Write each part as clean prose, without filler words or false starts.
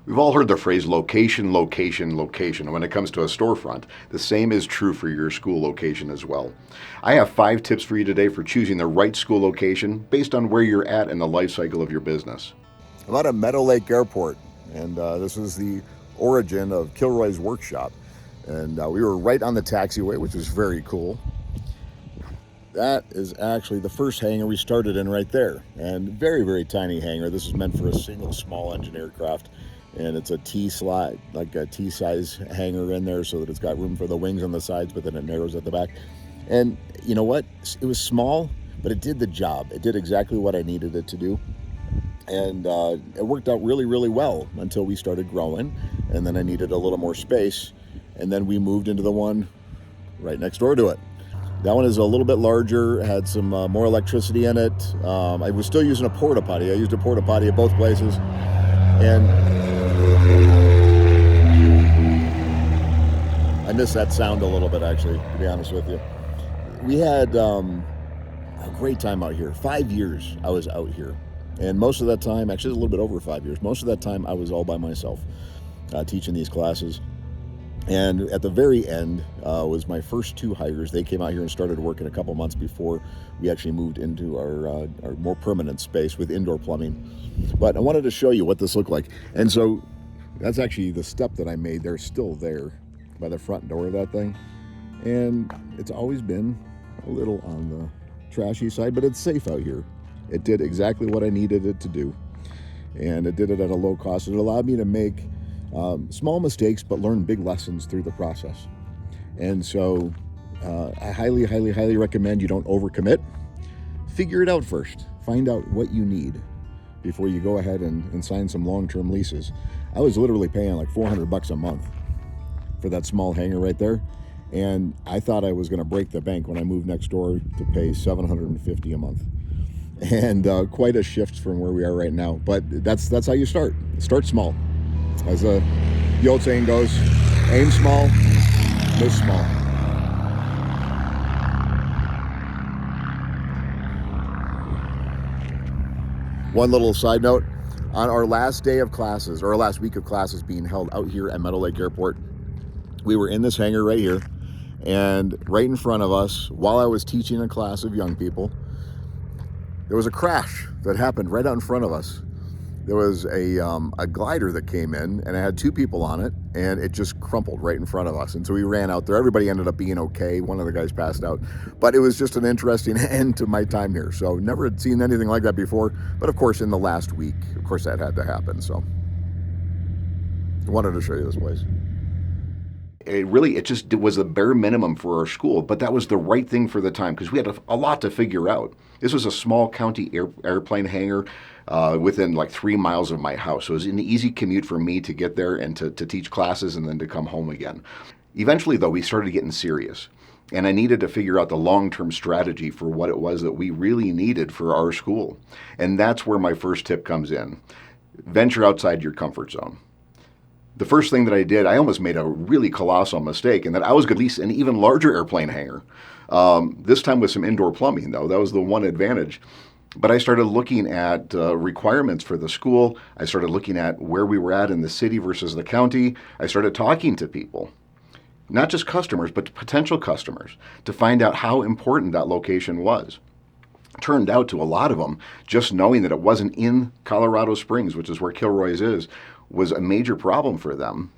We've all heard the phrase location, location, location. And when it comes to a storefront, the same is true for your school location as well. I have 5 tips for you today for choosing the right school location based on where you're at in the life cycle of your business. I'm out at Meadow Lake Airport, and this is the origin of KILROY'S workshop. And we were right on the taxiway, which was very cool. That is actually the first hangar we started in right there. And very, very tiny hangar. This is meant for a single small engine aircraft. And it's a T-slot, like a T-size hangar in there so that it's got room for the wings on the sides, but then it narrows at the back. And you know what? It was small, but it did the job. It did exactly what I needed it to do. And it worked out really, really well until we started growing. And then I needed a little more space. And then we moved into the one right next door to it. That one is a little bit larger, had some more electricity in it. I was still using a porta potty. I used a porta potty at both places. And I miss that sound a little bit, actually, to be honest with you. We had a great time out here. 5 years I was out here. And most of that time, actually a little bit over 5 years, most of that time I was all by myself teaching these classes. And at the very end was my first 2 hires. They came out here and started working a couple months before we actually moved into our more permanent space with indoor plumbing. But I wanted to show you what this looked like. And so that's actually the step that I made. They're still there by the front door of that thing. And it's always been a little on the trashy side, but it's safe out here. It did exactly what I needed it to do. And it did it at a low cost. It allowed me to make small mistakes, but learn big lessons through the process. And so I highly, highly, highly recommend you don't overcommit. Figure it out first. Find out what you need before you go ahead and sign some long-term leases. I was literally paying like $400 a month for that small hangar right there. And I thought I was going to break the bank when I moved next door to pay $750 a month. And quite a shift from where we are right now. But that's how you start. Start small. As the old saying goes, aim small, miss small. One little side note, on our last day of classes, or our last week of classes being held out here at Meadow Lake Airport, we were in this hangar right here, and right in front of us, while I was teaching a class of young people, there was a crash that happened right out in front of us. There was a glider that came in, and it had 2 people on it, and it just crumpled right in front of us. And so we ran out there. Everybody ended up being okay. One of the guys passed out. But it was just an interesting end to my time here. So never had seen anything like that before. But of course, in the last week, of course, that had to happen. So I wanted to show you this place. It just was the bare minimum for our school, but that was the right thing for the time because we had a lot to figure out. This was a small county airplane hangar within like 3 miles of my house. So it was an easy commute for me to get there and to teach classes and then to come home again. Eventually, though, we started getting serious. And I needed to figure out the long-term strategy for what it was that we really needed for our school. And that's where my first tip comes in. Venture outside your comfort zone. The first thing that I did, I almost made a really colossal mistake in that I was going to lease an even larger airplane hangar. This time with some indoor plumbing, though. That was the one advantage. But I started looking at requirements for the school. I started looking at where we were at in the city versus the county. I started talking to people, not just customers, but potential customers, to find out how important that location was. Turned out to a lot of them, just knowing that it wasn't in Colorado Springs, which is where KILROY'S is, was a major problem for them.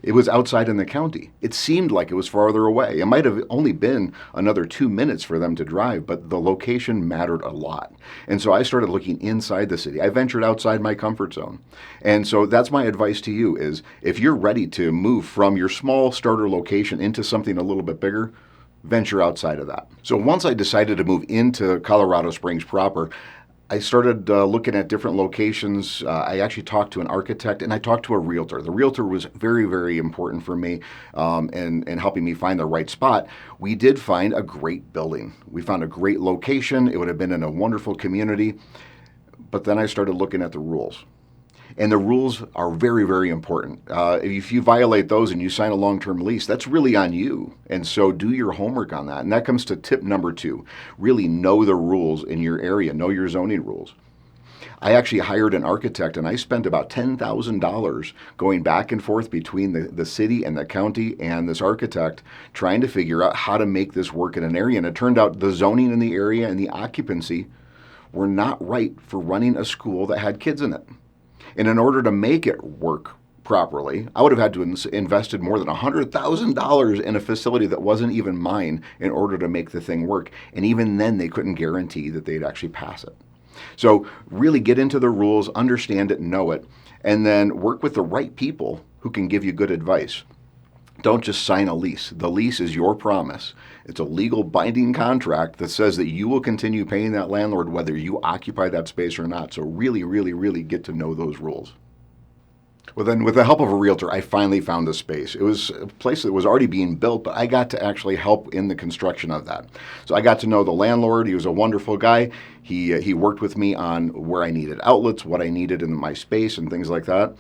It was outside in the county. It seemed like it was farther away. It might have only been another 2 minutes for them to drive, but the location mattered a lot. And so I started looking inside the city. I ventured outside my comfort zone. And so that's my advice to you is if you're ready to move from your small starter location into something a little bit bigger, venture outside of that. So once I decided to move into Colorado Springs proper, I started looking at different locations. I actually talked to an architect and I talked to a realtor. The realtor was very, very important for me in helping me find the right spot. We did find a great building. We found a great location. It would have been in a wonderful community. But then I started looking at the rules. And the rules are very, very important. If you violate those and you sign a long-term lease, that's really on you. And so do your homework on that. And that comes to tip number 2. Really know the rules in your area. Know your zoning rules. I actually hired an architect, and I spent about $10,000 going back and forth between the city and the county and this architect trying to figure out how to make this work in an area. And it turned out the zoning in the area and the occupancy were not right for running a school that had kids in it. And in order to make it work properly, I would have had to invested more than $100,000 in a facility that wasn't even mine in order to make the thing work. And even then, they couldn't guarantee that they'd actually pass it. So really get into the rules, understand it, know it, and then work with the right people who can give you good advice. Don't just sign a lease. The lease is your promise. It's a legal binding contract that says that you will continue paying that landlord whether you occupy that space or not. So really, really, really get to know those rules. Well, then, with the help of a realtor, I finally found a space. It was a place that was already being built, but I got to actually help in the construction of that. So I got to know the landlord. He was a wonderful guy. He worked with me on where I needed outlets, what I needed in my space, and things like that.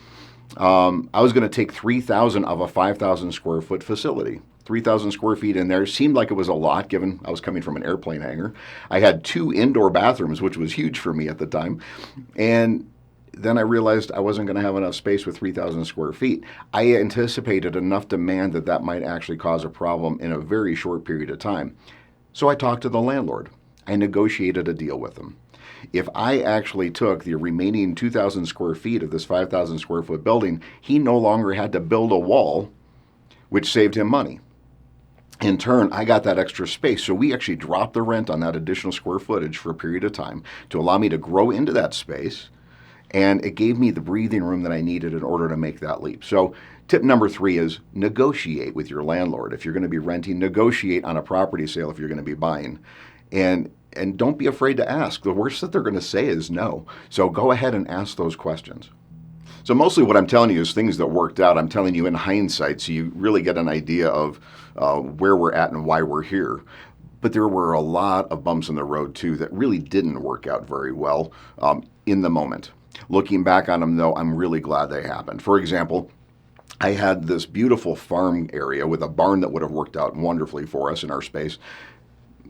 I was going to take 3,000 of a 5,000 square foot facility. 3,000 square feet in there seemed like it was a lot given I was coming from an airplane hangar. I had 2 indoor bathrooms, which was huge for me at the time. And then I realized I wasn't going to have enough space with 3,000 square feet. I anticipated enough demand that might actually cause a problem in a very short period of time. So I talked to the landlord. I negotiated a deal with him. If I actually took the remaining 2,000 square feet of this 5,000 square foot building, he no longer had to build a wall, which saved him money. In turn, I got that extra space. So we actually dropped the rent on that additional square footage for a period of time to allow me to grow into that space. And it gave me the breathing room that I needed in order to make that leap. So tip number 3 is negotiate with your landlord. If you're going to be renting, negotiate on a property sale if you're going to be buying. And don't be afraid to ask. The worst that they're going to say is no. So go ahead and ask those questions. So mostly what I'm telling you is things that worked out. I'm telling you in hindsight, so you really get an idea of where we're at and why we're here. But there were a lot of bumps in the road, too, that really didn't work out very well in the moment. Looking back on them, though, I'm really glad they happened. For example, I had this beautiful farm area with a barn that would have worked out wonderfully for us in our space.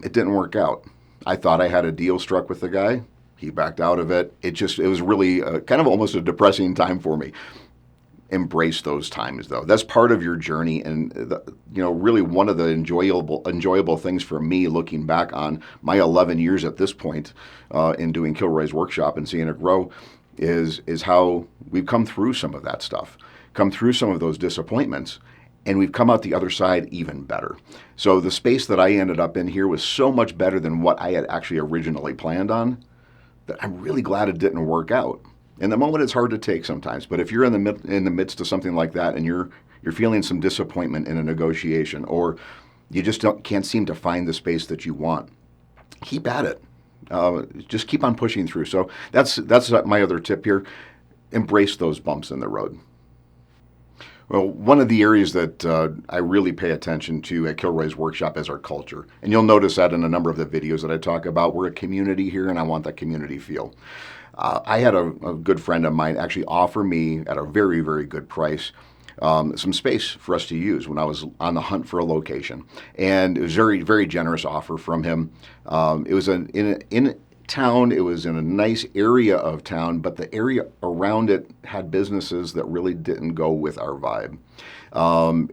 It didn't work out. I thought I had a deal struck with the guy. He backed out of it. It was really kind of almost a depressing time for me. Embrace those times, though. That's part of your journey, and really one of the enjoyable things for me, looking back on my 11 years at this point in doing KILROY'S workshop and seeing it grow, is how we've come through some of that stuff, come through some of those disappointments, and we've come out the other side even better. So the space that I ended up in here was so much better than what I had actually originally planned on that I'm really glad it didn't work out. In the moment, it's hard to take sometimes, but if you're in the midst of something like that and you're feeling some disappointment in a negotiation, or you just can't seem to find the space that you want, keep at it. Just keep on pushing through. So that's my other tip here. Embrace those bumps in the road. Well, one of the areas that I really pay attention to at KILROY'S workshop is our culture. And you'll notice that in a number of the videos that I talk about. We're a community here, and I want that community feel. I had a good friend of mine actually offer me at a very, very good price some space for us to use when I was on the hunt for a location. And it was a very, very generous offer from him. It was in town. It was in a nice area of town, but the area around it had businesses that really didn't go with our vibe.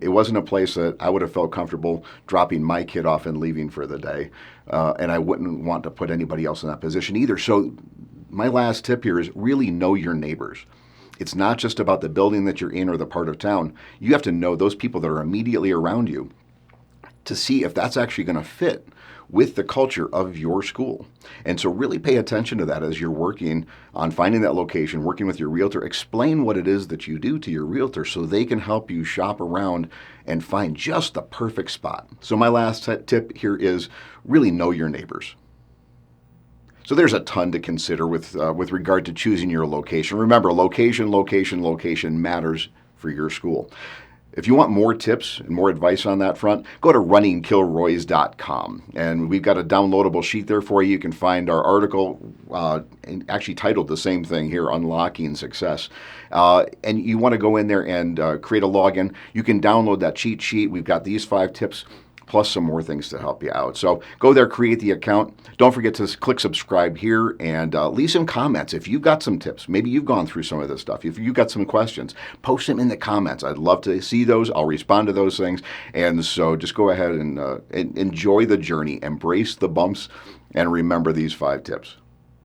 It wasn't a place that I would have felt comfortable dropping my kid off and leaving for the day. And I wouldn't want to put anybody else in that position either. So my last tip here is really know your neighbors. It's not just about the building that you're in or the part of town. You have to know those people that are immediately around you to see if that's actually going to fit with the culture of your school. And so really pay attention to that as you're working on finding that location, working with your realtor. Explain what it is that you do to your realtor so they can help you shop around and find just the perfect spot. So my last tip here is really know your neighbors. So there's a ton to consider with regard to choosing your location. Remember, location matters for your school. If you want more tips and more advice on that front, go to runningkilroys.com. And we've got a downloadable sheet there for you. You can find our article actually titled the same thing here, Unlocking Success. And you want to go in there and create a login. You can download that cheat sheet. We've got these 5 tips. plus some more things to help you out. So go there, create the account. Don't forget to click subscribe here and leave some comments. If you've got some tips, maybe you've gone through some of this stuff. If you've got some questions, post them in the comments. I'd love to see those. I'll respond to those things. And so just go ahead and enjoy the journey, embrace the bumps, and remember these 5 tips.